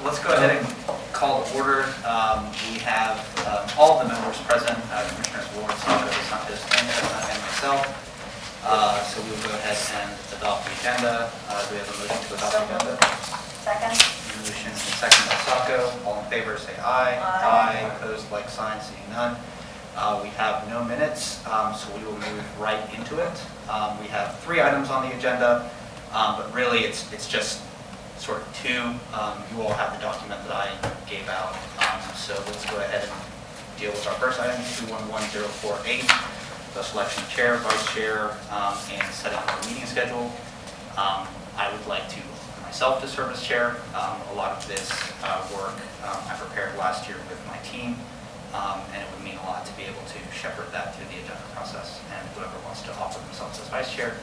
Let's go ahead and call to order. We have all of the members present, Commissioners Ward, Sacco, DeSantis, and myself. So we will go ahead and adopt the agenda. Do we have a motion to adopt the agenda? Second. Motion and second by Sacco. All in favor say aye. Aye. Opposed, like sign, seeing none. We have no minutes, so we will move right into it. We have 3 items on the agenda, but really it's just sort of 2. You all have the document that I gave out, so let's go ahead and deal with our first item, 211048, the selection of chair, vice chair, and setting up the meeting schedule. I would like to myself to serve as chair. A lot of this work I prepared last year with my team, and it would mean a lot to be able to shepherd that through the agenda process. And whoever wants to offer themselves as vice chair,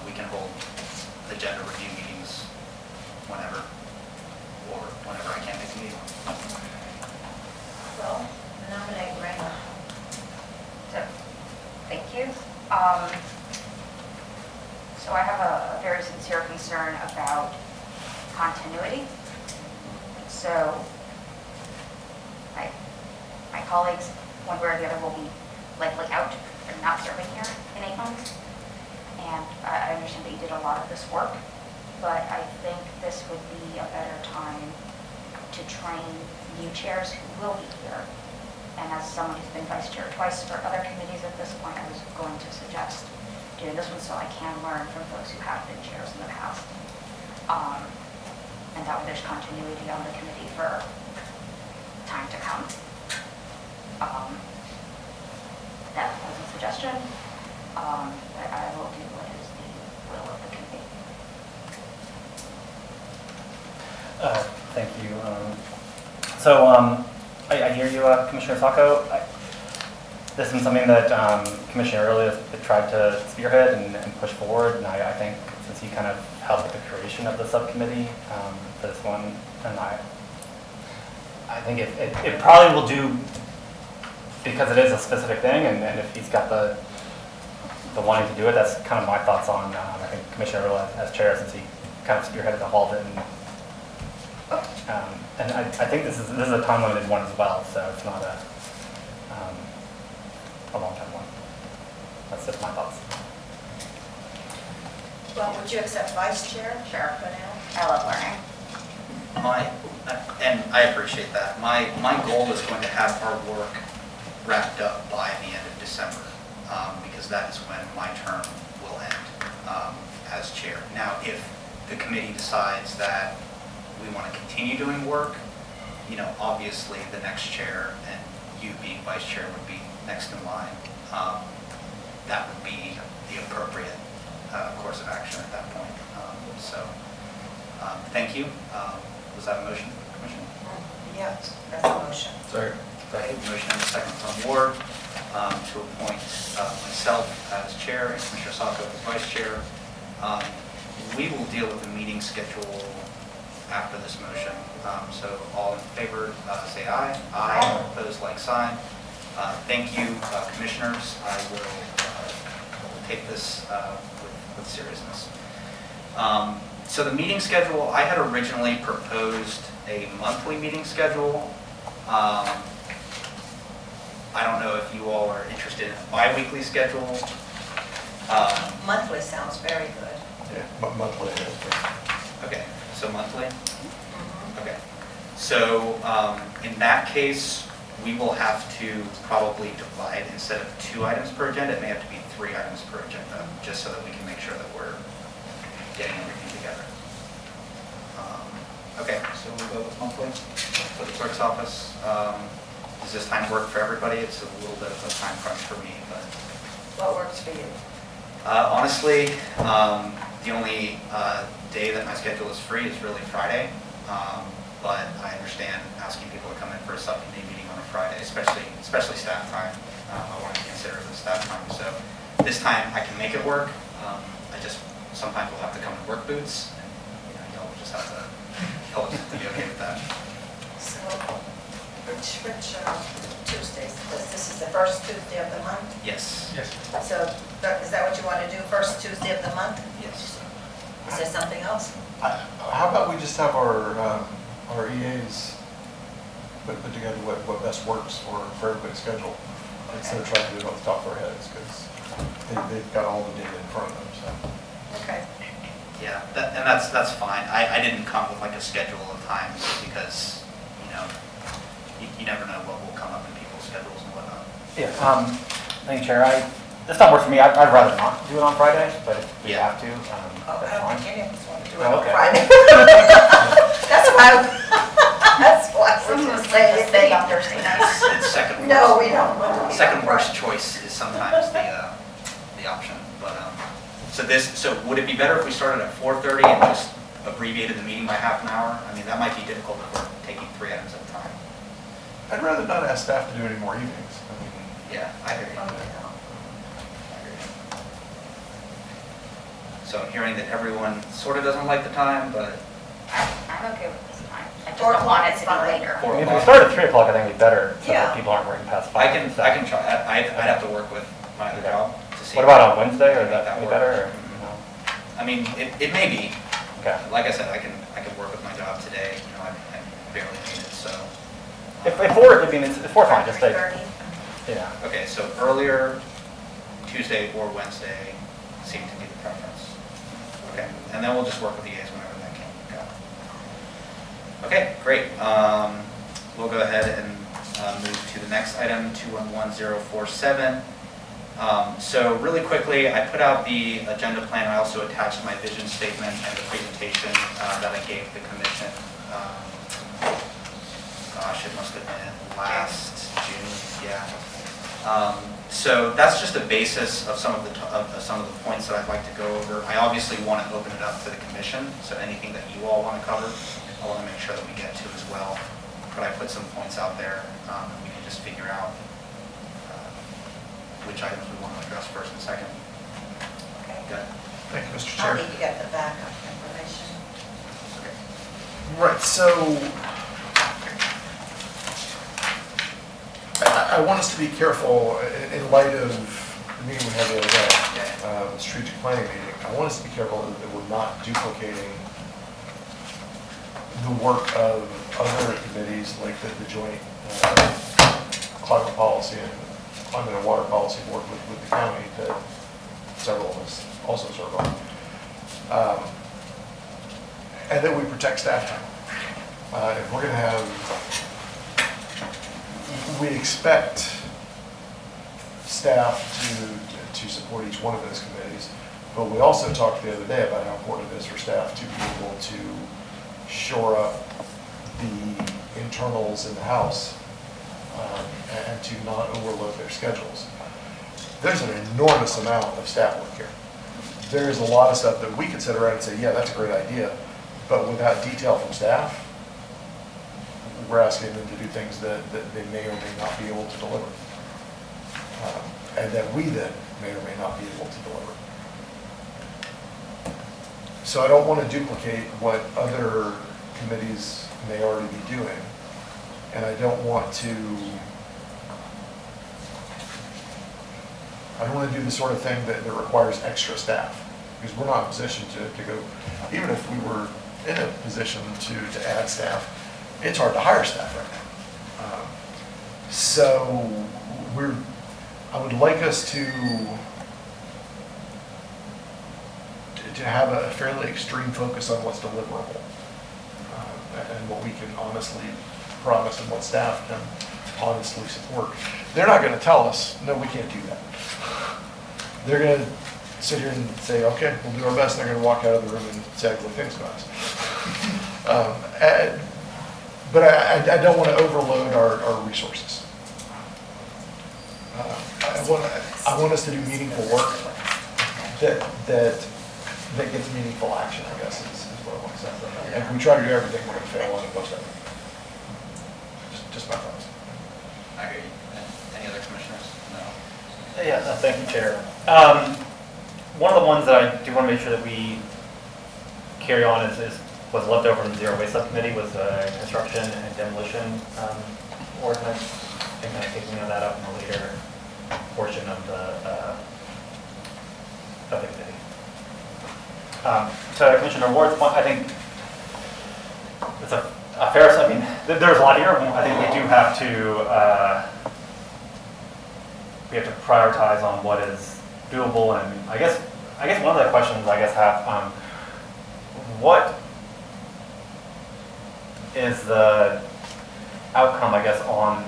we can hold agenda review meetings whenever, or whenever I can't make a meeting. Well, nominate Raina. So, thank you. So I have a very sincere concern about continuity. So my colleagues, one way or the other, will be likely out. They're not serving here in 8 months. And I understand that you did a lot of this work, but I think this would be a better time to train new chairs who will be here. And as someone who's been vice chair twice for other committees at this point, I was going to suggest doing this one so I can learn from folks who have been chairs in the past. And that way there's continuity on the committee for time to come. That was a suggestion, but I will do what is the will of the committee. Thank you. I hear you, Commissioner Sacco. This is something that Commissioner Early has tried to spearhead and push forward, and I think since he kind of helped with the creation of the subcommittee for this one, and I think it probably will do, because it is a specific thing, and if he's got the wanting to do it, that's kind of my thoughts on, I think Commissioner Early as chair, since he kind of spearheaded the whole of it. And I think this is a time limited one as well, so it's not a long-term one. That's just my thoughts. Well, would you accept vice chair? Sure. For now? I love learning. And I appreciate that. My goal is going to have our work wrapped up by the end of December, because that is when my term will end as chair. Now, if the committee decides that we want to continue doing work, obviously the next chair and you being vice chair would be next in line. That would be the appropriate course of action at that point. Thank you. Was that a motion, Commissioner? Yes, that's a motion. Sorry. Motion and a second from Ward to appoint myself as chair and Commissioner Sacco as vice chair. We will deal with the meeting schedule after this motion. So all in favor, say aye. Aye. Opposed, like sign. Thank you, commissioners. I will take this with seriousness. So the meeting schedule, I had originally proposed a monthly meeting schedule. I don't know if you all are interested in a bi-weekly schedule. Monthly sounds very good. Yeah, monthly. Okay, so monthly? Okay. So in that case, we will have to probably divide, instead of 2 items per agenda, it may have to be 3 items per agenda, just so that we can make sure that we're getting everything together. Okay, so we'll go with monthly for the clerk's office. Does this time work for everybody? It's a little bit of a time crunch for me, but. What works for you? Honestly, the only day that my schedule is free is really Friday. But I understand asking people to come in for a subcommittee meeting on a Friday, especially staff time. I want to consider it as staff time. So this time I can make it work. I just sometimes will have to come in work boots, and y'all will just have to help us to be okay with that. So, which Tuesdays? This is the first Tuesday of the month? Yes. Yes. So is that what you want to do, first Tuesday of the month? Yes. Is there something else? How about we just have our our EAs put together what best works for everybody's schedule, instead of trying to do it off the top of our heads, because they've got all the data in front of them, so. Okay. Yeah, and that's fine. I didn't come with like a schedule of times because, you never know what will come up in people's schedules and whatnot. Yeah, thank you, Chair. This don't work for me. I'd rather not do it on Friday, but if we Yeah. have to, Oh, that's I don't fine. think any of us want to do it Oh, on okay. Friday. That's why I Some of was us like to saying. stay on Thursday nights. It's second worst. No, we don't. want to be Second on worst Friday. choice is sometimes the option, but, so would it be better if we started at 4:30 and just abbreviated the meeting by half an hour? I mean, that might be difficult if we're taking 3 items at a time. I'd rather not ask staff to do any more evenings. I mean, Yeah, I hear you. Oh, I yeah. hear you. So I'm hearing that everyone sort of doesn't like the time, but I'm okay with this time. I just 4 don't want it o'clock to is be fine. later. Four I mean, if we o'clock. start at 3 o'clock, I think it'd be better, so Yeah. that people aren't working past 5. I can try. I'd have to work with my other job to see. What about on Wednesday, or Make that that be work. better, or, no? I mean, it may be. Okay. Like I said, I can work with my job today. I barely need it, so. If 4, I mean, it's 4 fine, just like, 3:30. yeah. Okay, so earlier Tuesday or Wednesday seem to be the preference. Okay, and then we'll just work with the EAs whenever that can go. Okay, great. We'll go ahead and move to the next item, 211047. So really quickly, I put out the agenda plan. I also attached my vision statement and the presentation that I gave the commission. Gosh, it must have been last June, yeah. So that's just a basis of some of the points that I'd like to go over. I obviously want to open it up to the commission, so anything that you all want to cover, I want to make sure that we get to as well. But I put some points out there, and we can just figure out which items we want to address first and second. Okay. Good. Thank you, Mr. I'll Chair. need to get the backup information. Right, so I want us to be careful in light of the meeting we had the other day, the strategic planning meeting. I want us to be careful that we're not duplicating the work of other committees like the joint climate policy and climate and water policy work with the county that several of us also serve on. And that we protect staff time. If we're going to have, we expect staff to support each one of those committees, but we also talked the other day about how important it is for staff to be able to shore up the internals in the house and to not overload their schedules. There's an enormous amount of staff work here. There's a lot of stuff that we could sit around and say, yeah, that's a great idea, but without detail from staff, we're asking them to do things that they may or may not be able to deliver. And that we then may or may not be able to deliver. So I don't want to duplicate what other committees may already be doing. And I don't want to do the sort of thing that requires extra staff. Because we're not in a position to go, even if we were in a position to add staff, it's hard to hire staff right now. So I would like us to have a fairly extreme focus on what's deliverable and what we can honestly promise and what staff can honestly support. They're not going to tell us, no, we can't do that. They're going to sit here and say, okay, we'll do our best, and they're going to walk out of the room and say ugly things about us. But I don't want to overload our resources. I want us to do meaningful work that gets meaningful action, I guess, is what I want to say. And if we try to do everything, we're going to fail on most of it. Just my thoughts. I hear you. Any other commissioners? No. Yeah, thank you, Chair. One of the ones that I do want to make sure that we carry on was left over from the Zero Waste Subcommittee was construction and demolition ordinance. I think I'm taking that up in a later portion of the committee. To Commissioner Ward's point, I think it's a a fair, I mean, there's a lot here. I think we do have to, we have to prioritize on what is doable, and I guess one of the questions I have, what is the outcome, I guess, on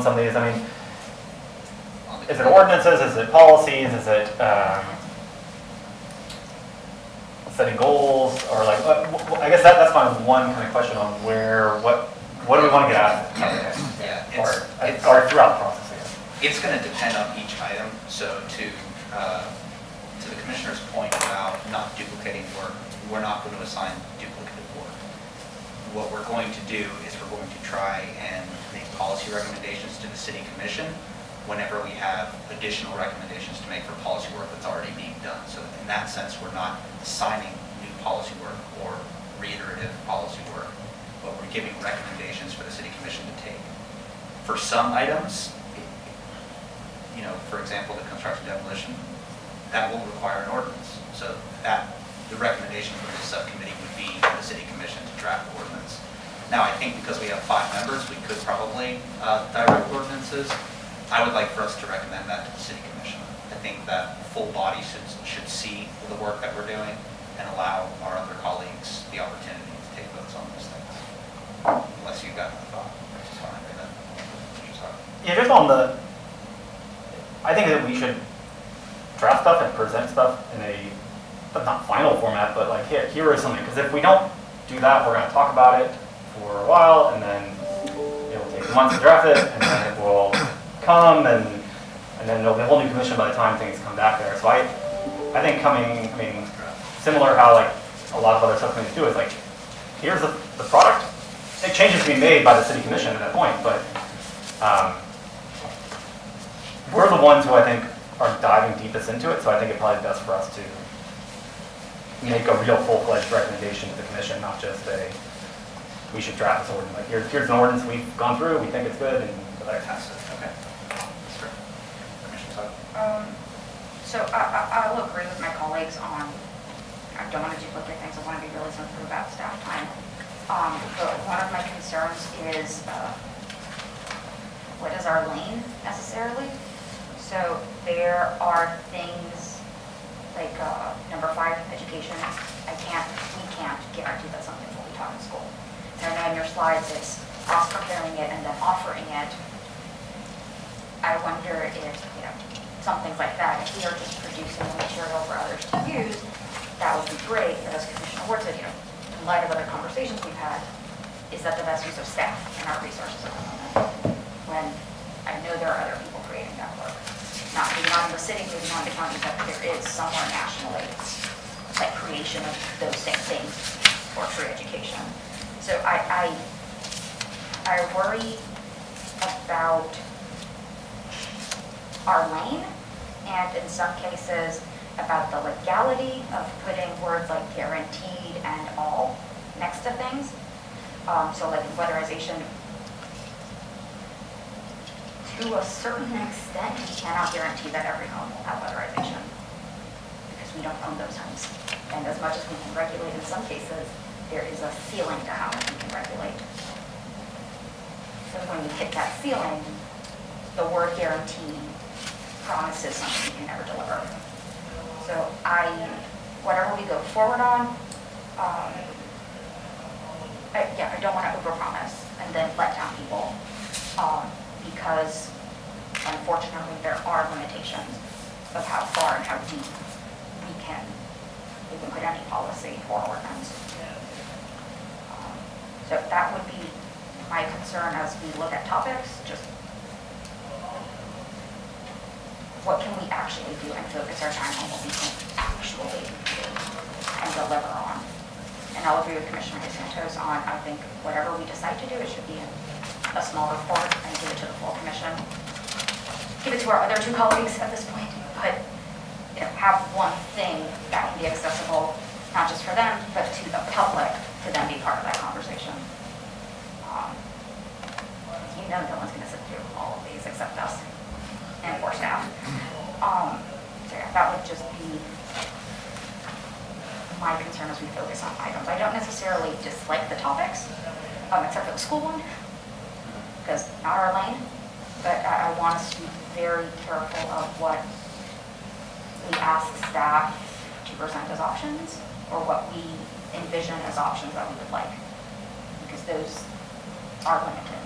some of these? I mean, is it ordinances, is it policies, is it setting goals, or like, I guess that's my one kind of question on what do we want to get out of it? Yeah, or throughout the process, I guess. It's going to depend on each item. So to the commissioner's point about not duplicating work, we're not going to assign duplicative work. What we're going to do is we're going to try and make policy recommendations to the city commission whenever we have additional recommendations to make for policy work that's already being done. So in that sense, we're not assigning new policy work or reiterative policy work, but we're giving recommendations for the city commission to take. For some items, for example, the construction demolition, that will require an ordinance. So that the recommendation from the subcommittee would be for the city commission to draft ordinance. Now, I think because we have 5 members, we could probably direct ordinances. I would like for us to recommend that to the city commission. I think that full body should see the work that we're doing and allow our other colleagues the opportunity to take votes on those things. Unless you've got a thought, which is fine. Yeah, just on the, I think that we should draft stuff and present stuff in a, but not final format, but like here is something. Because if we don't do that, we're going to talk about it for a while, and then it will take months to draft it, and then it will come, and then there'll be a whole new commission by the time things come back there. So I think similar how like a lot of other subcommittees do is like, here's the product. It changes to be made by the city commission at that point, but we're the ones who I think are diving deepest into it. So I think it probably best for us to make a real full-fledged recommendation to the commission, not just we should draft this ordinance. Like here's an ordinance we've gone through, we think it's good, and let it pass it. Okay. So I will agree with my colleagues on, I don't want to duplicate things, I want to be really sensitive about staff time. But one of my concerns is, what is our lane necessarily? So there are things like number 5, education. We can't guarantee that something will be taught in school. And I know in your slides it's us preparing it and then offering it. I wonder if, some things like that, if we are just producing the material for others to use, that would be great. But as Commissioner Ward said, in light of other conversations we've had, is that the best use of staff and our resources at the moment? When I know there are other people creating that work. Maybe not in the city, maybe not in the county, but there is somewhere nationally like creation of those same things for true education. So I worry about our lane, and in some cases about the legality of putting words like guaranteed and all next to things. So like in weatherization, to a certain extent, we cannot guarantee that every home will have weatherization because we don't own those homes. And as much as we can regulate in some cases, there is a ceiling to how much we can regulate. So when we hit that ceiling, the word guarantee promises something we can never deliver. So whatever we go forward on, I don't want to overpromise and then let down people, because unfortunately there are limitations of how far and how deep we can put any policy or ordinance. So that would be my concern as we look at topics, just what can we actually do and focus our time on what we can actually do and deliver on. And I'll agree with Commissioner Santos on, I think whatever we decide to do, it should be in a small report and give it to the full commission. Give it to our other 2 colleagues at this point, but have one thing that can be accessible, not just for them, but to the public to then be part of that conversation. No one's going to sit through all of these except us and or staff. So yeah, that would just be my concern as we focus on items. I don't necessarily dislike the topics. except for the school one, because not our lane. But I want us to be very careful of what we ask staff to present as options, or what we envision as options that we would like, because those are limited.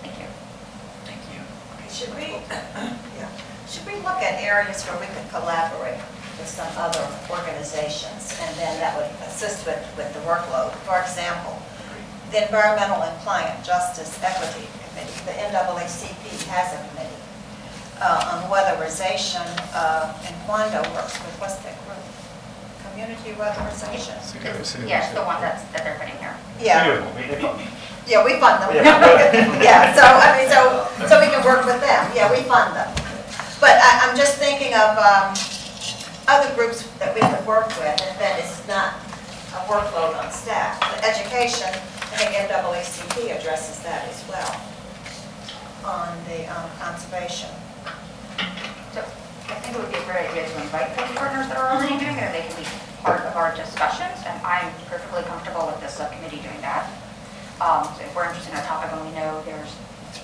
Thank you. Thank you. Should we, should we look at areas where we could collaborate with some other organizations, and then that would assist with the workload? For example, the Environmental and Climate Justice Equity Committee, the NAACP has a committee on weatherization, and Quando works with, what's that group? Community weatherization. Yes, the one that they're putting here. Yeah. We Yeah, we fund them. Yeah. Yeah, so, I mean, so we can work with them. Yeah, we fund them. But I'm just thinking of other groups that we could work with, and then it's not a workload on staff. But education, I think NAACP addresses that as well on the conservation. So I think it would be a great idea to invite those partners that are already doing it, or they can be part of our discussions, and I'm perfectly comfortable with this subcommittee doing that. So if we're interested in a topic and we know there's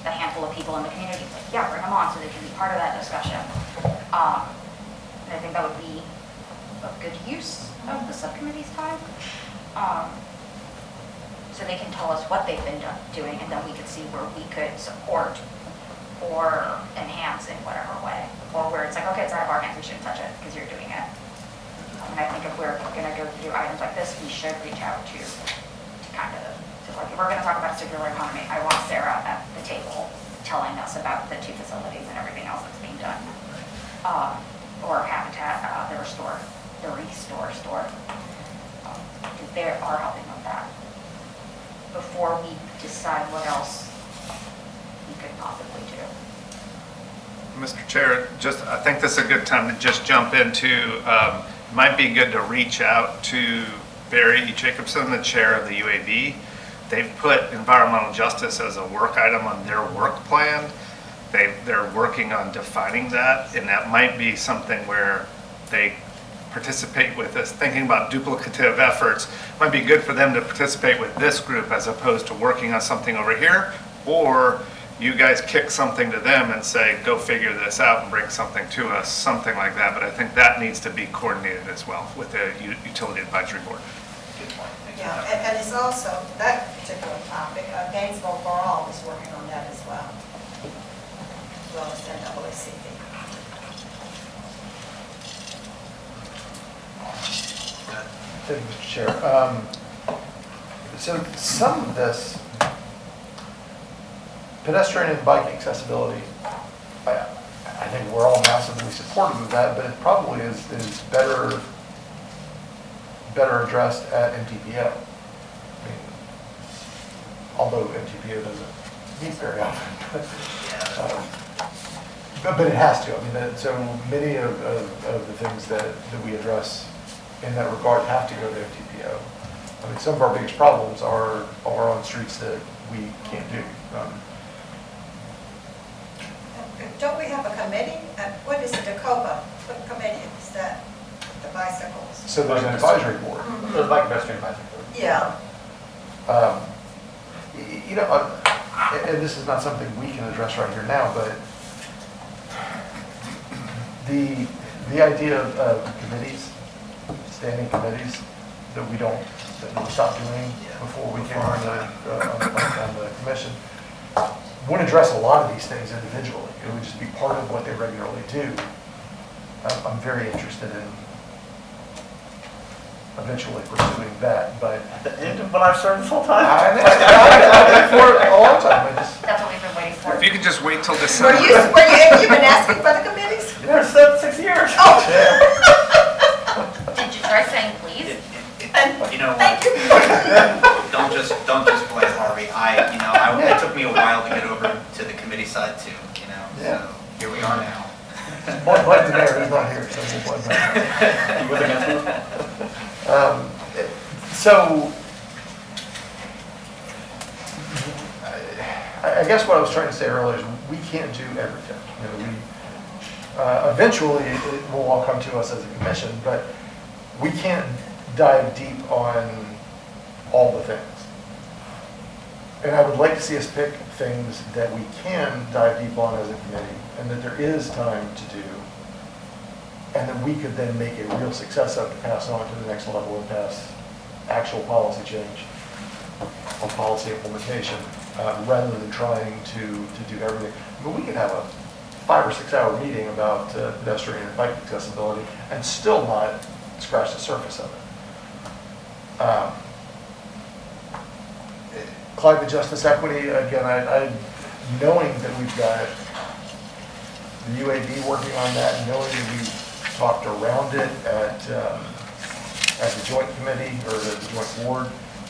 a handful of people in the community, like, yeah, bring them on so they can be part of that discussion. And I think that would be a good use of the subcommittee's time. So they can tell us what they've been doing, and then we could see where we could support or enhance in whatever way, or where it's like, okay, it's out of our hands, we shouldn't touch it because you're doing it. And I think if we're going to go through items like this, we should reach out to kind of, like, if we're going to talk about circular economy, I want Sarah at the table telling us about the 2 facilities and everything else that's being done. Or Habitat, the restore store. Because they are helping with that. Before we decide what else we could possibly do. Mr. Chair, I think this is a good time to just jump into, might be good to reach out to Barry Jacobson, the chair of the UAB. They've put environmental justice as a work item on their work plan. They're working on defining that, and that might be something where they participate with us, thinking about duplicative efforts. Might be good for them to participate with this group as opposed to working on something over here, or you guys kick something to them and say, go figure this out and bring something to us, something like that. But I think that needs to be coordinated as well with the Utility Advisory Board. Good point. Thank you. Yeah, and it's also, that particular topic, Gainesville for All is working on that as well as NAACP. Thank you, Mr. Chair. So some of this, pedestrian and bike accessibility, I think we're all massively supportive of that, but it probably is better addressed at MTPO. I mean, although MTPO doesn't meet very often, but it has to. I mean, so many of the things that we address in that regard have to go to MTPO. I mean, some of our biggest problems are on streets that we can't do. Don't we have a committee? What is Dakota? What committee is that? The bicycles? So there's an advisory board. There's like pedestrian advisory board. Yeah. You know, and this is not something we can address right here now, but the idea of committees, standing committees, that we stopped doing before we came on the commission, wouldn't address a lot of these things individually. It would just be part of what they regularly do. I'm very interested in eventually pursuing that, but At the end of when I've served this whole time? I've been for it a long time. That's what we've been waiting for. If you could just wait till Were December. you been asking for the committees? For 6 years. Oh. Did you try saying please? You know Thank what? you. Don't just blame Harvey. It took me a while to get over to the committee side too, you know, Yeah. so here we are now. Blame the mayor, he's not here, so we'll blame him. You with against So, I guess what I was trying to say earlier is we can't do everything. You know, eventually it will all come to us as a commission, but we can't dive deep on all the things. And I would like to see us pick things that we can dive deep on as a committee, and that there is time to do, and that we could then make a real success of to pass on to the next level and pass actual policy change or policy implementation, rather than trying to do everything. I mean, we could have a 5 or 6 hour meeting about pedestrian and bike accessibility and still not scratch the surface of it. Climate justice equity, again, knowing that we've got the UAB working on that, knowing that we've talked around it at the joint committee or the joint board,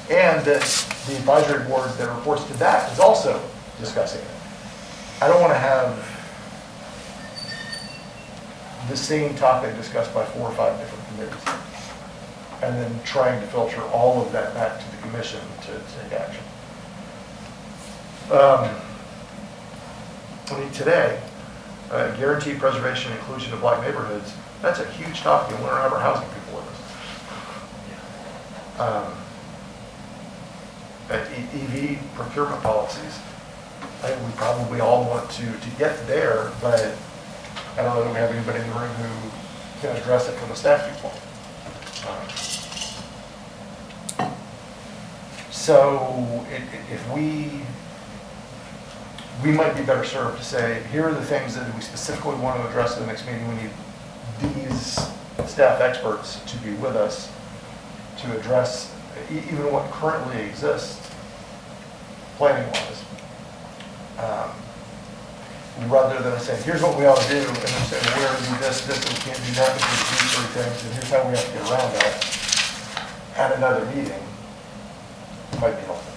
and that the advisory board that reports to that is also discussing it. I don't want to have the same topic discussed by 4 or 5 different committees, and then trying to filter all of that back to the commission to take action. I mean, today, guaranteed preservation and inclusion of black neighborhoods, that's a huge topic, and we're never housing people with us. EV procurement policies, I think we probably all want to get there, but I don't know that we have anybody in the room who can address it from a staff viewpoint. So if we might be better served to say, here are the things that we specifically want to address at the next meeting. We need these staff experts to be with us to address even what currently exists planning-wise. Rather than saying, here's what we ought to do, and then saying, well, we're going to do this, and we can't do that because of these 3 things, and here's how we have to get around that at another meeting, might be helpful.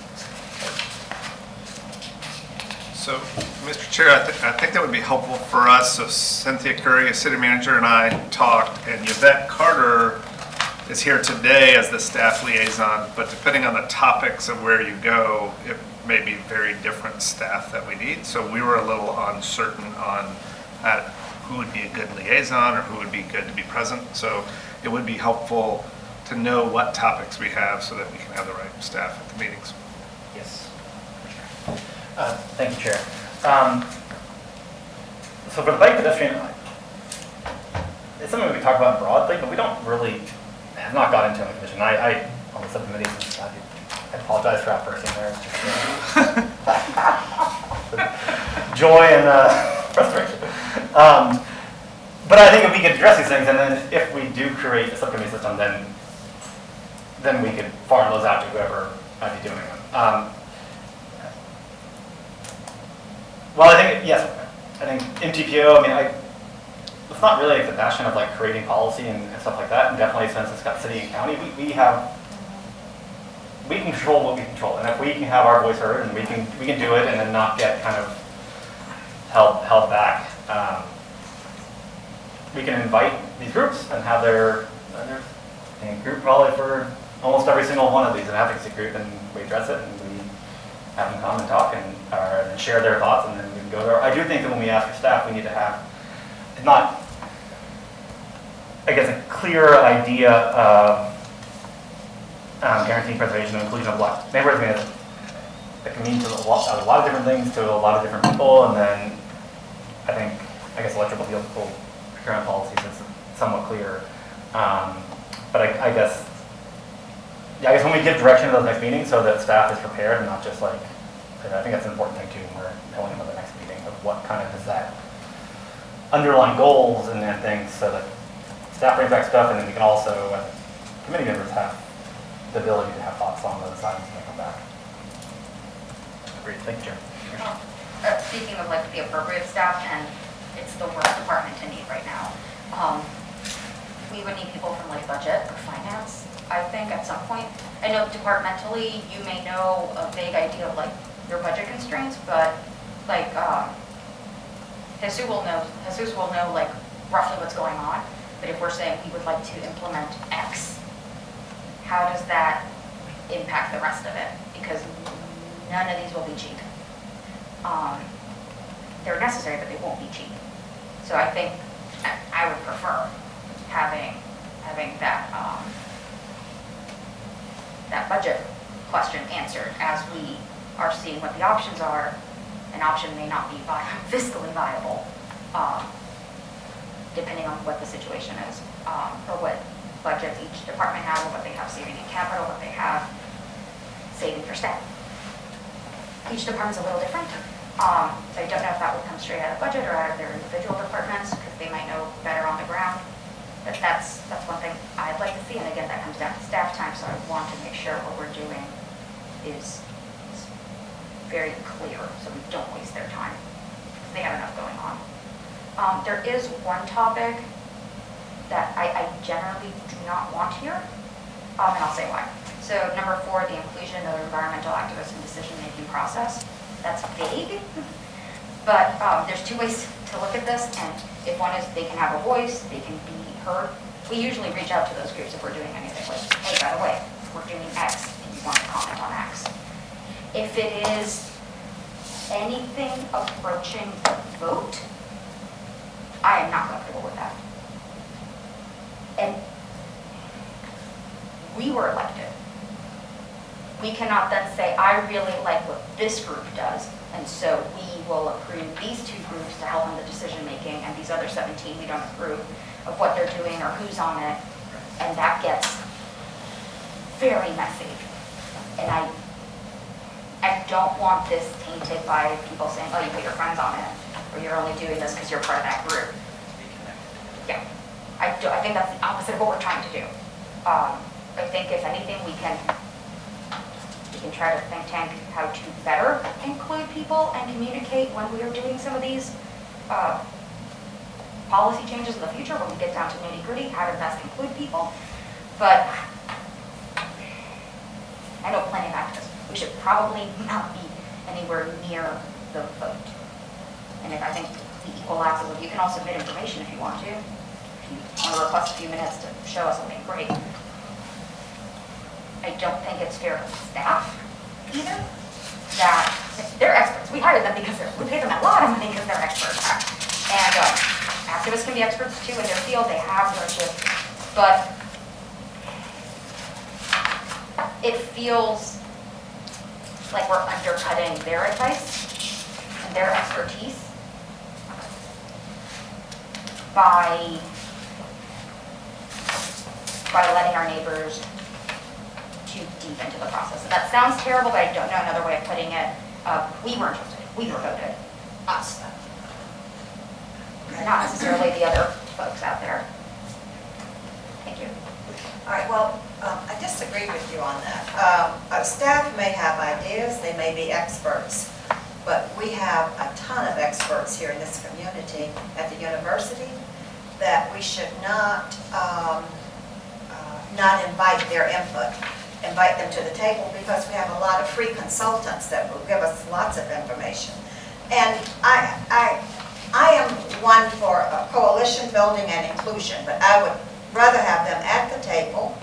So, Mr. Chair, I think that would be helpful for us. So Cynthia Curry, a city manager, and I talked, and Yvette Carter is here today as the staff liaison, but depending on the topics of where you go, it may be very different staff that we need. So we were a little uncertain on who would be a good liaison or who would be good to be present. So it would be helpful to know what topics we have so that we can have the right staff at the meetings. Yes. Thank you, Chair. So for the bike pedestrian, it's something we talk about broadly, but we don't really have not got into in the commission. I on the subcommittee, I apologize for outbursting there. It's just, joy and frustration. But I think if we could address these things, and then if we do create a subcommittee system, then we could farm those out to whoever might be doing them. Well, I think, yes, I think MTPO, I mean, it's not really like the passion of like creating policy and stuff like that, and definitely since it's got city and county, we can control what we control, and if we can have our voice heard and we can do it and then not get kind of held back, we can invite these groups and have their group probably for almost every single one of these, an advocacy group, and we address it and we have them come and talk and share their thoughts, and then we can go there. I do think that when we ask for staff, we need to have not, I guess, a clear idea of guaranteeing preservation and inclusion of black neighborhoods. I mean, it can mean to a lot of different things to a lot of different people, and then I guess electrical vehicle procurement policies is somewhat clear. But I guess when we give direction to those next meetings so that staff is prepared and not just like, I think that's an important thing too when we're going into the next meeting of what kind of is that underlying goals and things, so that staff brings back stuff, and then we can also, committee members, have the ability to have thoughts on those items when they come back. Great, thank you, Chair. Speaking of like the appropriate staff, and it's the worst department to need right now. We would need people from like budget or finance, I think, at some point. I know departmentally, you may know a vague idea of like your budget constraints, but like Jesus will know like roughly what's going on. But if we're saying we would like to implement X, how does that impact the rest of it? Because none of these will be cheap. They're necessary, but they won't be cheap. So I think I would prefer having that that budget question answered as we are seeing what the options are. An option may not be fiscally viable, depending on what the situation is, or what budgets each department has, or what they have saving in capital, what they have saving for staff. Each department's a little different. So I don't know if that would come straight out of budget or out of their individual departments, because they might know better on the ground. But that's one thing I'd like to see, and again, that comes down to staff time, so I want to make sure what we're doing is very clear, so we don't waste their time. They have enough going on. There is one topic that I generally do not want here, and I'll say why. So number 4, the inclusion of environmental activists in decision-making process. That's vague, but there's 2 ways to look at this, and if one is they can have a voice, they can be heard. We usually reach out to those groups if we're doing anything like, hey, by the way, we're doing X, and you want to comment on X. If it is anything approaching the vote, I am not comfortable with that. And we were elected. We cannot then say, I really like what this group does, and so we will approve these 2 groups to help in the decision making, and these other 17 we don't approve of what they're doing or who's on it, and that gets very messy. And I don't want this tainted by people saying, oh, you put your friends on it, or you're only doing this because you're part of that group. Yeah, I think that's the opposite of what we're trying to do. I think if anything, we can try to think tank how to better include people and communicate when we are doing some of these policy changes in the future, when we get down to nitty gritty, how to best include people. But I know plenty of activists. We should probably not be anywhere near the vote. And if I think the equal access of, you can all submit information if you want to. If you want to request a few minutes to show us something, great. I don't think it's fair to staff either, that they're experts. We hired them because we pay them a lot of money because they're experts. And activists can be experts too in their field. They have their gifts, but it feels like we're undercutting their advice and their expertise by letting our neighbors too deep into the process. And that sounds terrible, but I don't know another way of putting it. We were interested. We were voted. Us. Not necessarily the other folks out there. Thank you. All right, well, I disagree with you on that. Staff may have ideas, they may be experts, but we have a ton of experts here in this community at the university that we should not invite their input, invite them to the table, because we have a lot of free consultants that will give us lots of information. And I am one for coalition building and inclusion, but I would rather have them at the table,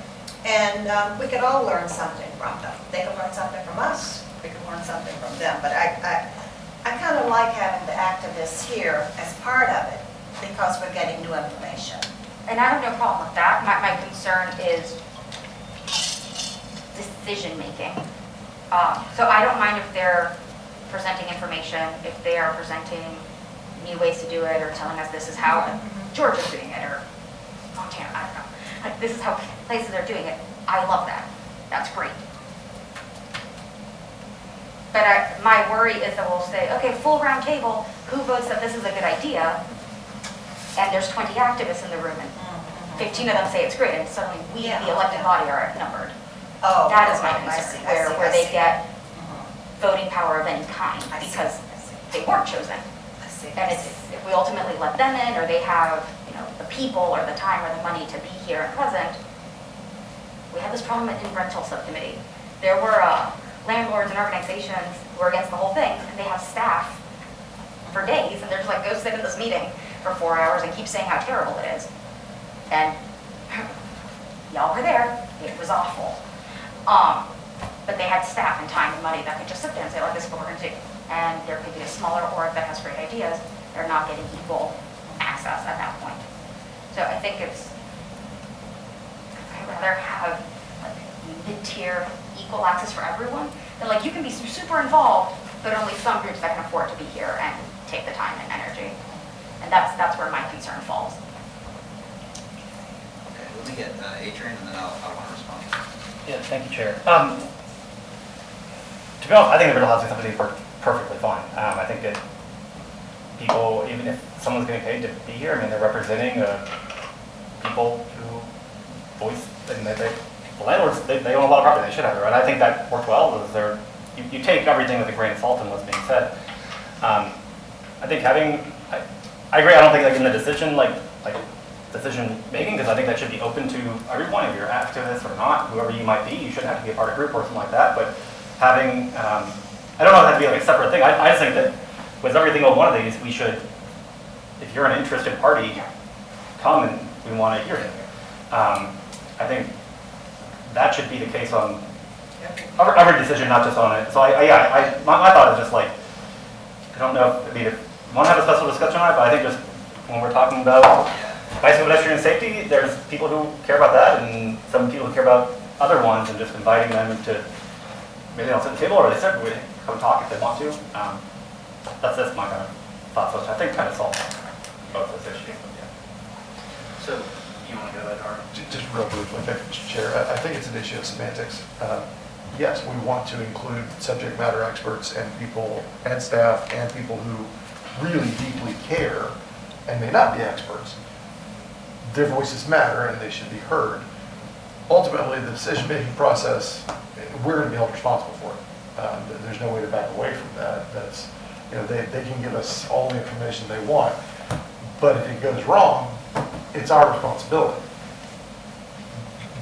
and we could all learn something from them. They can learn something from us, we can learn something from them. But I kind of like having the activists here as part of it, because we're getting new information. And I have no problem with that. My concern is decision-making. So I don't mind if they're presenting information, if they are presenting new ways to do it, or telling us this is how Georgia's doing it, or Montana, I don't know. Like, this is how places are doing it. I love that. That's great. But my worry is that we'll say, okay, full round table, who votes that this is a good idea? And there's 20 activists in the room, and 15 of them say it's great, and suddenly we, the elected body, are outnumbered. Oh, That is my I concern, see, where they get voting power of any kind, because they weren't chosen. And if we ultimately let them in, or they have, the people or the time or the money to be here and present, we had this problem in rental subcommittee. There were landlords and organizations who were against the whole thing, and they have staff for days, and they're just like, go sit in this meeting for 4 hours and keep saying how terrible it is. And y'all were there, it was awful. But they had staff and time and money that could just sit there and say, like, this is what we're gonna do. And there could be a smaller org that has great ideas. They're not getting equal access at that point. So I think I'd rather have like mid-tier equal access for everyone then like you can be super involved, but only some groups that can afford to be here and take the time and energy. And that's where my concern falls. Okay, let me get Adrian, and then I want to respond. Yeah, thank you, Chair. To be honest, I think the Middle Housing Subcommittee worked perfectly fine. I think that people, even if someone's getting paid to be here, I mean, they're representing people who voice, and the landlords, they own a lot of property, they should have it, right? I think that worked well. You take everything with a grain of salt in what's being said. I think I agree, I don't think like in the decision, decision making, because I think that should be open to everyone. If you're activist or not, whoever you might be, you shouldn't have to be a part of a group or something like that. But having, I don't know if that to be like a separate thing. I just think that with every single one of these, we should, if you're an interested party, come and we want to hear it. I think that should be the case on every decision, not just on it. So my thought is just like, I don't know, if you want to have a special discussion on it, but I think just when we're talking about bicycle pedestrian safety, there's people who care about that and some people who care about other ones, and just inviting them to, maybe they'll sit at the table or they sit, we come talk if they want to. That's just my kind of thoughts, which I think kind of solves both those issues. So, you want to go ahead, Art? Just real briefly, thank you, Mr. Chair. I think it's an issue of semantics. Yes, we want to include subject matter experts and people and staff and people who really deeply care and may not be experts. Their voices matter and they should be heard. Ultimately, the decision-making process, we're going to be held responsible for it. There's no way to back away from that. That's, they can give us all the information they want, but if it goes wrong, it's our responsibility.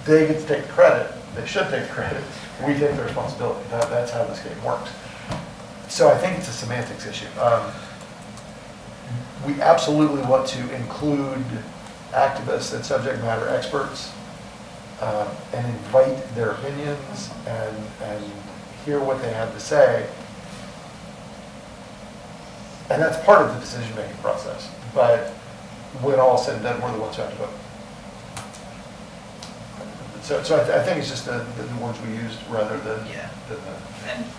They get to take the credit. They should take the credit. We take the responsibility. That's how this game works. So I think it's a semantics issue. We absolutely want to include activists and subject matter experts and invite their opinions and hear what they have to say. And that's part of the decision-making process. But when all is said and done, we're the ones who have to vote. So I think it's just the words we used rather than the...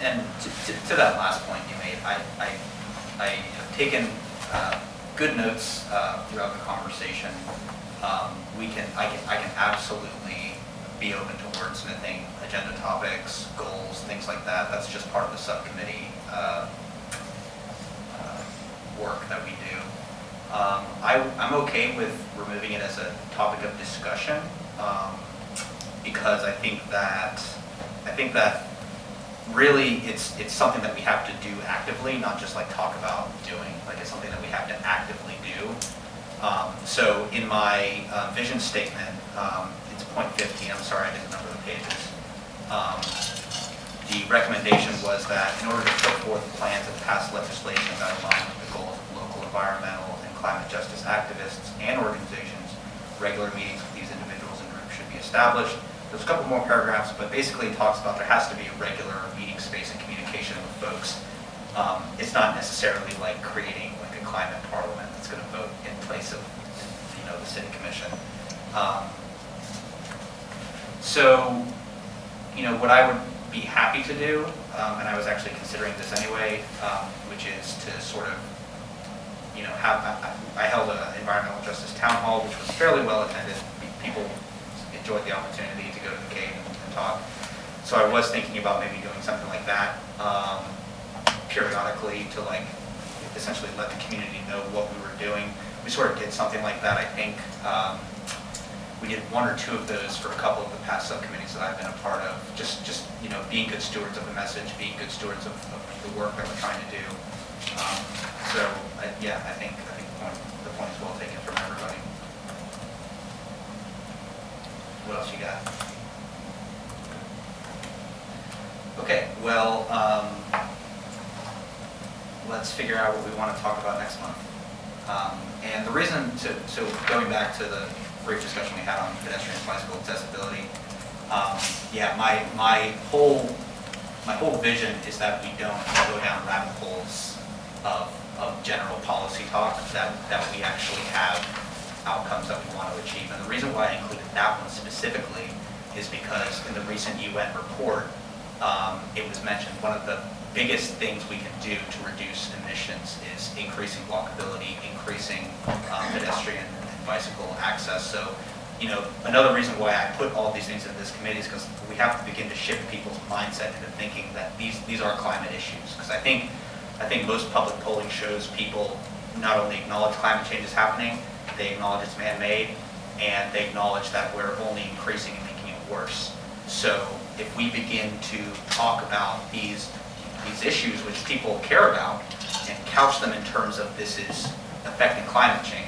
And to that last point you made, I have taken good notes throughout the conversation. I can absolutely be open to wordsmithing, agenda topics, goals, things like that. That's just part of the subcommittee work that we do. I'm okay with removing it as a topic of discussion because I think that really it's something that we have to do actively, not just like talk about doing. Like it's something that we have to actively do. So in my vision statement, it's point 15. I'm sorry, I didn't number the pages. The recommendation was that in order to put forth plans and pass legislation that align with the goals of local environmental and climate justice activists and organizations, regular meetings with these individuals and groups should be established. There's a couple more paragraphs, but basically it talks about there has to be a regular meeting space and communication with folks. It's not necessarily like creating like a climate parliament that's going to vote in place of the city commission. So what I would be happy to do, and I was actually considering this anyway, which is to sort of I held an environmental justice town hall, which was fairly well attended. People enjoyed the opportunity to go to the cave and talk. So I was thinking about maybe doing something like that periodically to like essentially let the community know what we were doing. We sort of did something like that, I think. We did one or two of those for a couple of the past subcommittees that I've been a part of. Just being good stewards of the message, being good stewards of the work that we're trying to do. I think the point is well taken from everybody. What else you got? Okay, well, let's figure out what we want to talk about next month. And the reason so going back to the brief discussion we had on pedestrian and bicycle accessibility, my whole vision is that we don't go down rabbit holes of general policy talk, that we actually have outcomes that we want to achieve. And the reason why I included that one specifically is because in the recent UN report, it was mentioned, one of the biggest things we can do to reduce emissions is increasing walkability, increasing pedestrian and bicycle access. So, another reason why I put all these things in this committee is because we have to begin to shift people's mindset into thinking that these are climate issues. Because I think most public polling shows people not only acknowledge climate change is happening, they acknowledge it's man-made, and they acknowledge that we're only increasing and making it worse. So if we begin to talk about these issues which people care about and couch them in terms of this is affecting climate change,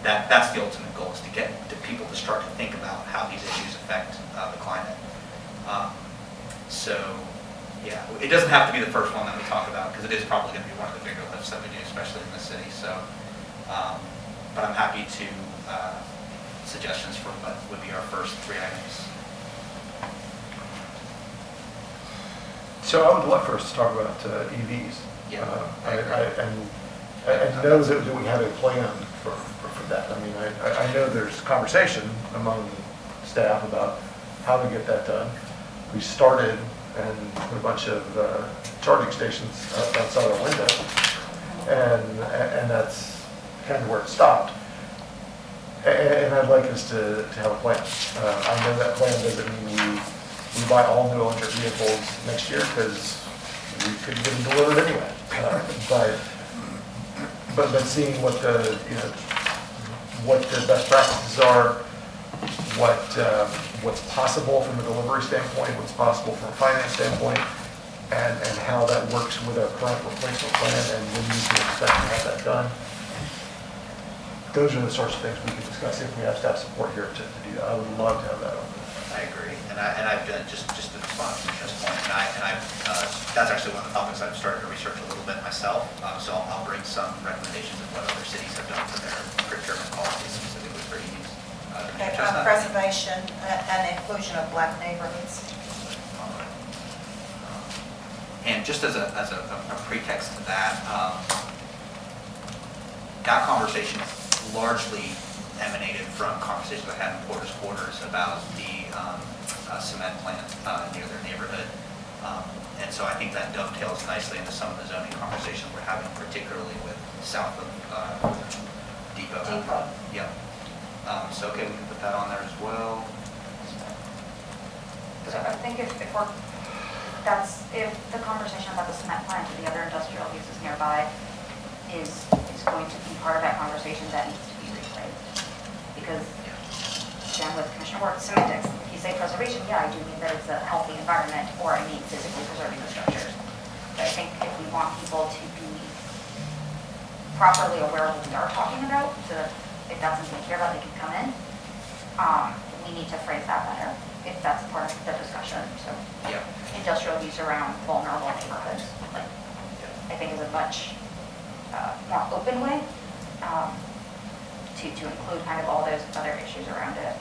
that's the ultimate goal, is to get people to start to think about how these issues affect the climate. So, yeah, it doesn't have to be the first one that we talk about, because it is probably going to be one of the bigger lifts that we do, especially in the city. So, but I'm happy to suggestions for what would be our first 3 items. So I would love for us to talk about EVs. Yeah, I know that we had a plan for that. I mean, I know there's conversation among staff about how to get that done. We started and put a bunch of charging stations outside our window, and that's kind of where it stopped. And I'd like us to have a plan. I know that plan doesn't mean we buy all new electric vehicles next year, because we couldn't get them delivered anyway. But seeing what the best practices are, what's possible from a delivery standpoint, what's possible from a finance standpoint, and how that works with our current replacement plan, and when you can expect to have that done. Those are the sorts of things we can discuss if we have staff support here to do that. I would love to have that on. I agree, and I've done just to respond to this point, and that's actually one of the topics I've started to research a little bit myself. So I'll bring some recommendations of what other cities have done for their procurement policies specifically for EVs. Preservation and inclusion of Black neighborhoods. And just as a pretext to that, that conversation largely emanated from conversations I had in Porter's Quarters about the cement plant near their neighborhood. And so I think that dovetails nicely into some of the zoning conversations we're having, particularly with south of Depot. Yeah. So okay, we can put that on there as well. So I think if the conversation about the cement plant and the other industrial uses nearby is going to be part of that conversation, that needs to be rephrased. Because, again, with Commissioner Ward's semantics, if you say preservation, yeah, I do mean that it's a healthy environment, or I mean physically preserving the structures. But I think if we want people to be properly aware of what we are talking about, so that if that's something they care about, they can come in, we need to phrase that better, if that's part of the discussion. So, Yeah. industrial use around vulnerable neighborhoods, like, I think is a much more open way to include kind of all those other issues around it.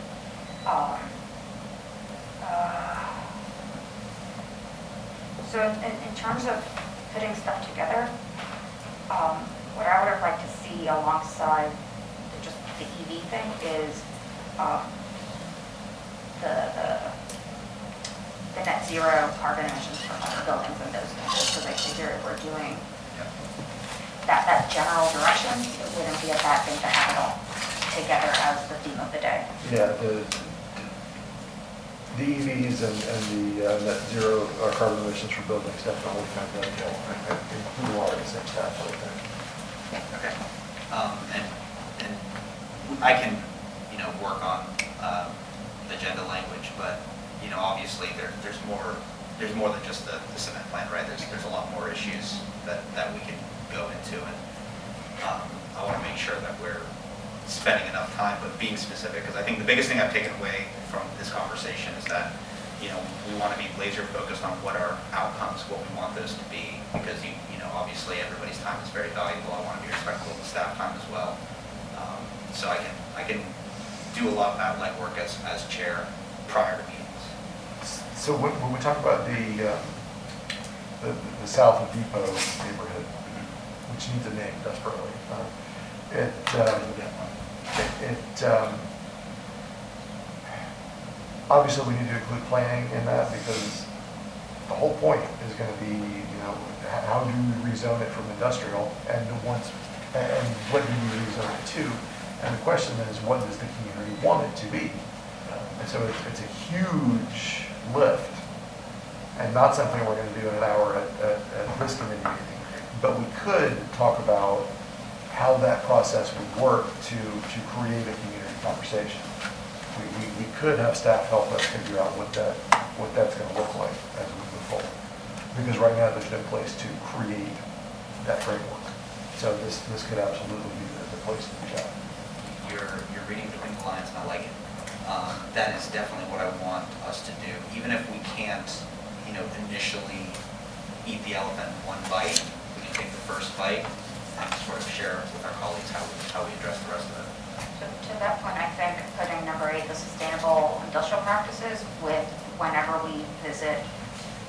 So in terms of putting stuff together, what I would have liked to see alongside just the EV thing is the net zero carbon emissions from other buildings and those things, because I figure if we're doing that general direction, it wouldn't be a bad thing to have it all together as the theme of the day. Yeah, the EVs and the net zero carbon emissions for buildings definitely kind of include a lot of the same stuff, I think. Okay. And I can, work on agenda language, but, obviously there's more than just the cement plant, right? There's a lot more issues that we can go into, and I want to make sure that we're spending enough time, but being specific, because I think the biggest thing I've taken away from this conversation is that, we want to be laser focused on what our outcomes, what we want those to be, because, obviously everybody's time is very valuable. I want to be respectful of the staff time as well. So I can do a lot of that legwork as chair prior to meetings. So when we talk about the south of Depot neighborhood, which needs a name desperately, obviously we need to include planning in that, because the whole point is going to be, how do we rezone it from industrial, and what do we rezone it to? And the question then is, what does the community want it to be? And so it's a huge lift, and not something we're going to do in an hour at this committee meeting. But we could talk about how that process would work to create a community conversation. We could have staff help us figure out what that's going to look like as we move forward. Because right now, there's no place to create that framework. So this could absolutely be the place to do that. You're reading between the lines, and I like it. That is definitely what I want us to do. Even if we can't, initially eat the elephant in one bite, we can take the first bite and sort of share with our colleagues how we address the rest of it. To that point, I think putting number 8, the sustainable industrial practices, with whenever we visit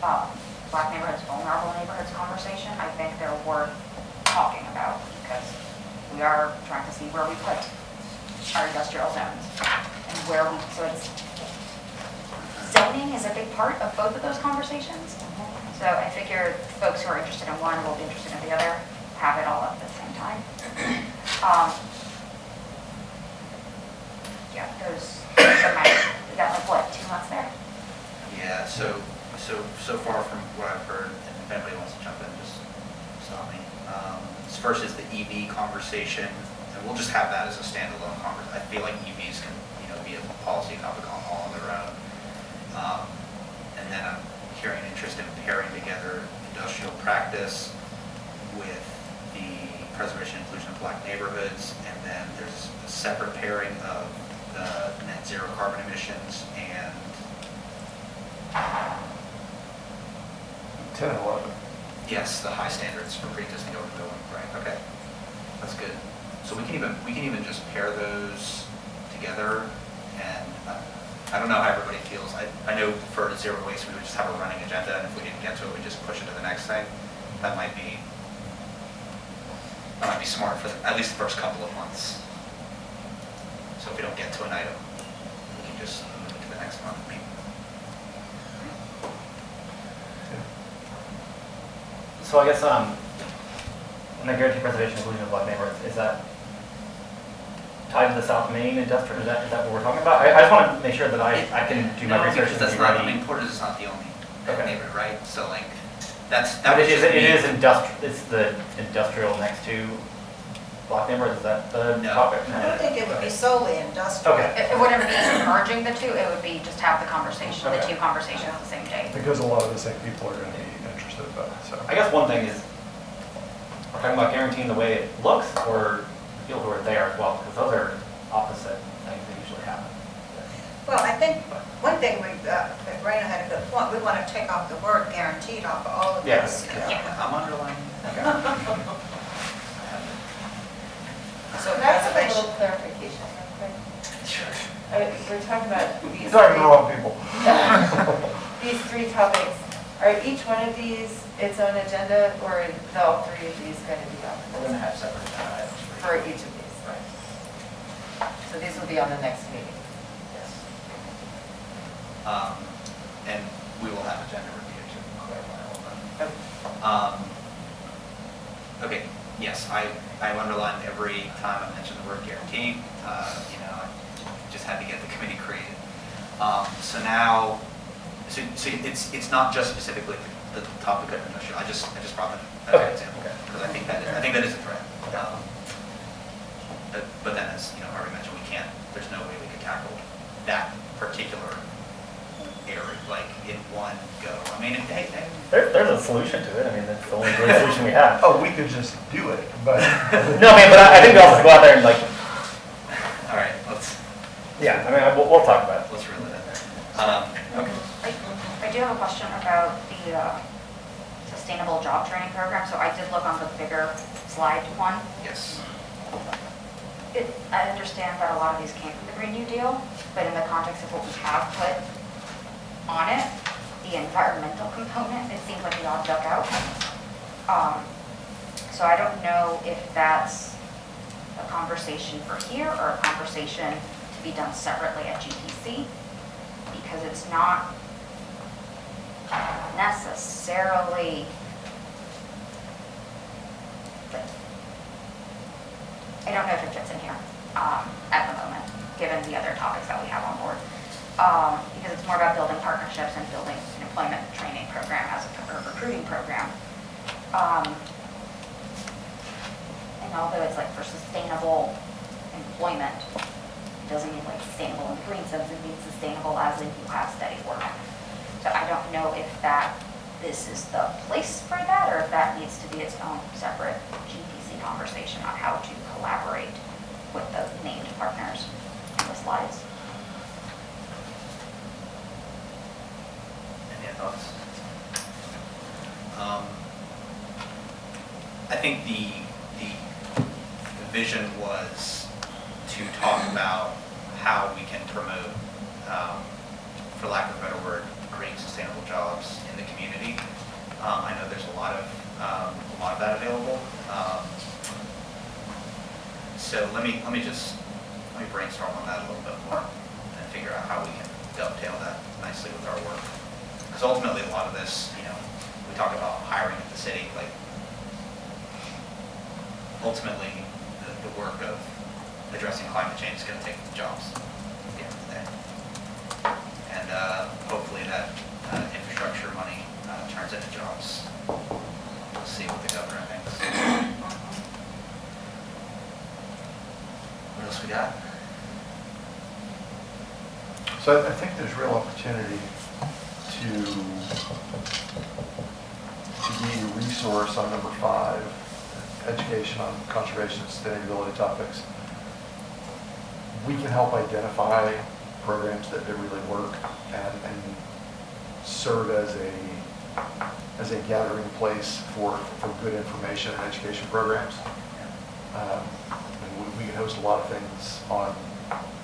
Black neighborhoods, vulnerable neighborhoods conversation, I think they're worth talking about, because we are trying to see where we put our industrial zones and so it's, zoning is a big part of both of those conversations. So I figure folks who are interested in one will be interested in the other, have it all at the same time. Yeah, we got like what, 2 months there? Yeah, so far from what I've heard, and if anybody wants to jump in, just stop me. First is the EV conversation, and we'll just have that as a standalone conversation. I feel like EVs can, be a policy topic all on their own. And then I'm hearing interest in pairing together industrial practice with the preservation and inclusion of Black neighborhoods, and then there's a separate pairing of the net zero carbon emissions and 10 and 11. yes, the high standards for pre-existing open building. Right. Okay, that's good. So we can even just pair those together, and I don't know how everybody feels. I know for zero waste we would just have a running agenda, and if we didn't get to it, we just push it to the next thing. That might be smart for at least the first couple of months. So if we don't get to an item, we can just move it to the next month. So I guess, on the guarantee preservation inclusion of Black neighborhoods, is that tied to the South Main industrial? Is that what we're talking about? I just want to make sure that I can do my research and that's be not, ready. Portage is not the only Okay. neighborhood, right? So like, that But was it just is me. industrial. It's the industrial next to Black neighborhoods. Is that the No. topic? I don't think it would be solely industrial. Okay. It wouldn't be merging the two, it would be just have the conversation, the Okay. two conversations the same day. Because a lot of the same people are going to be interested about it. So I guess one thing is, we're talking about guaranteeing the way it looks, or the people who are there as well, because those are opposite things that usually happen. Well, I think one thing Raina had a good point, we want to take off the word guaranteed off of all of Yeah. this. I'm underlining. Okay. So Can I ask a preservation. little clarification real quick? Sure. We're talking about these sorry, the three, wrong people. these 3 topics. Are each one of these its own agenda, or are all 3 of these going to be on We're going to have separate items for each of these? Right. So these will be on the next meeting. Yes. And we will have agenda review to clarify all of that. Okay, yes, I underlined every time I mentioned the word guarantee. I just had to get the committee created. So now, so it's not just specifically the topic of industrial. I just brought that as an Okay. example because I think that is a threat. But then, as already mentioned, there's no way we could tackle that particular area like in one go. I mean, There's a solution to it. I mean, that's the only great solution we have. Oh, we could just do it, but No, I mean, but I think we also go out there and all right, let's yeah, I mean, we'll talk about it. reel it in. Okay. I do have a question about the sustainable job training program. So I did look on the bigger slide one. Yes. I understand that a lot of these came from the Green New Deal, but in the context of what we have put on it, the environmental component, it seems like we all dug out. So I don't know if that's a conversation for here or a conversation to be done separately at GPC, because it's not necessarily, I don't know if it fits in here at the moment, given the other topics that we have on board. Because it's more about building partnerships and building an employment training program as a recruiting program. And although it's like for sustainable employment, it doesn't mean like sustainable in the green sense, it means sustainable as in you have steady work. So I don't know if this is the place for that, or if that needs to be its own separate GPC conversation on how to collaborate with the named partners in the slides. Any thoughts? I think the vision was to talk about how we can promote, for lack of a better word, creating sustainable jobs in the community. I know there's a lot of that available. So let me brainstorm on that a little bit more and figure out how we can dovetail that nicely with our work. Because ultimately, a lot of this, we talk about hiring at the city, like ultimately the work of addressing climate change is going to take jobs at the end of the day. And hopefully that infrastructure money turns into jobs. We'll see what the governor thinks. What else we got? So I think there's real opportunity to be a resource on number 5, education on conservation and sustainability topics. We can help identify programs that really work and serve as a gathering place for good information and education programs. And we can host a lot of things on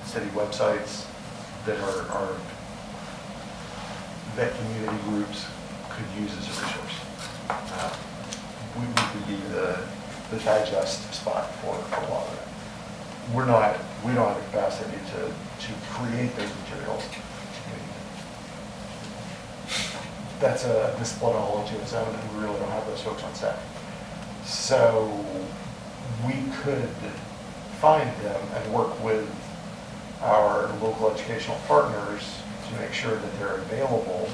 city websites that that community groups could use as a resource. We could be the digest spot for a lot of it. We don't have the capacity to create those materials. That's a discipline all into its own, and we really don't have those folks on staff. So we could find them and work with our local educational partners to make sure that they're available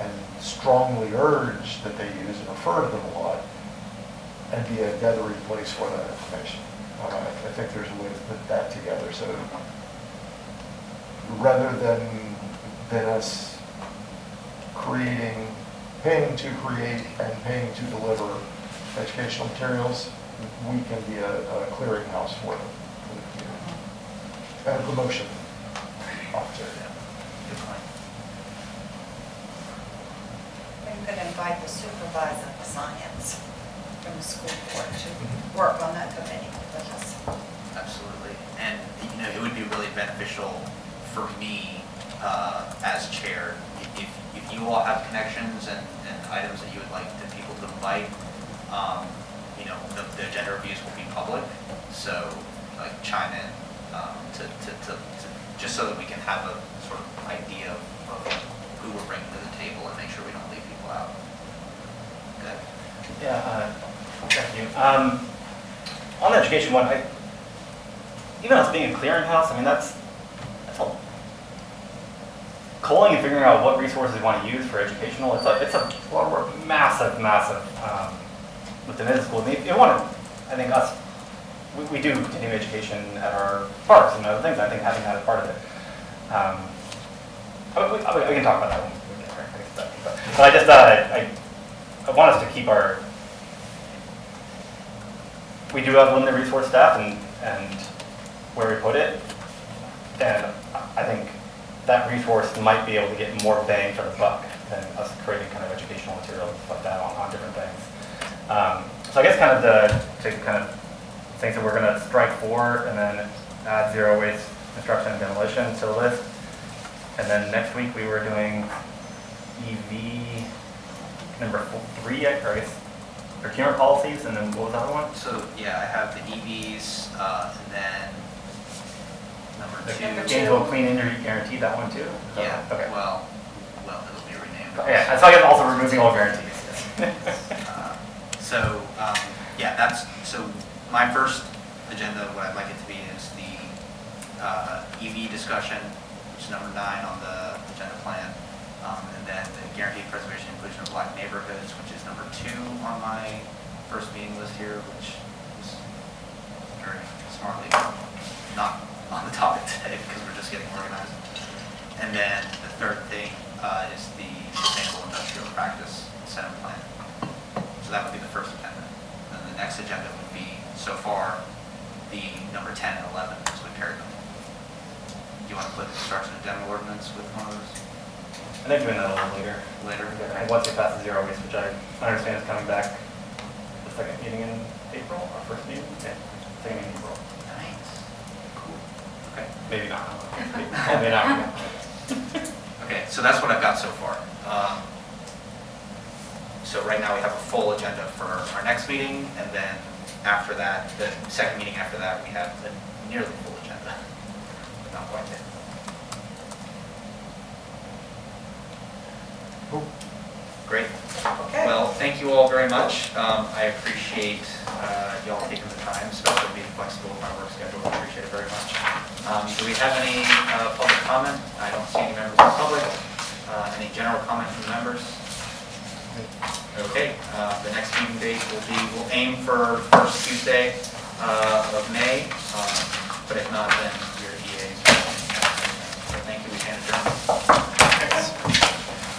and strongly urge that they use and refer to them a lot and be a gathering place for that information. I think there's a way to put that together. So rather than us paying to create and paying to deliver educational materials, we can be a clearinghouse for them, for the community. And a promotion opportunity. Good point. We could invite the supervisor of science from the school board to work on that committee with us. Absolutely. And, it would be really beneficial for me as chair, if you all have connections and items that you would like the people to invite, the agenda reviews will be public, so like chime in to just so that we can have a sort of idea of who we're bringing to the table and make sure we don't leave people out. Good. Yeah, thank you. On the education one, even us being a clearinghouse, that's a culling and figuring out what resources we want to use for educational. It's a lot of work, massive, within the school. I think us, we do continuing education at our parks and other things. I think having that as part of it. We can talk about that when we get there. But I just, I want us to keep we do have limited resource staff and where we put it. And I think that resource might be able to get more bang for the buck than us creating kind of educational material and stuff like that on different things. So I guess kind of things that we're going to strike for, and then add zero waste construction and demolition to the list. And then next week we were doing EV number 3, or I guess procurement policies, and then what was the other one? So, yeah, I have the EVs, and then number 2. Gainesville Clean Energy Guarantee, that one too? Yeah, Okay. well, it'll be renamed. Yeah, I saw you also removing all guarantees. So, yeah, so my first agenda, what I'd like it to be is the EV discussion, which is number 9 on the agenda plan. And then the guaranteed preservation and inclusion of black neighborhoods, which is number 2 on my first meeting list here, which is very smartly not on the topic today because we're just getting organized. And then the third thing is the sustainable industrial practice incentive plan. So that would be the first agenda. And the next agenda would be, so far, the number 10 and 11 as we paired them. Do you want to put the construction and demo ordinance with one of those I think doing that a little later. later? And once it passes zero waste, which I understand is coming back the second meeting in April, or first meeting? Yeah, second meeting in April. Nice. Cool. Okay. Maybe not. Maybe not. Okay, so that's what I've got so far. So right now we have a full agenda for our next meeting, and then after that, the second meeting after that, we have a nearly full agenda, but not quite there. Cool. Great. Okay. Well, thank you all very much. I appreciate y'all taking the time, especially being flexible with my work schedule. I appreciate it very much. Do we have any public comment? I don't see any members of the public. Any general comment from the members? Okay, the next meeting date we'll aim for first Tuesday of May, but if not, then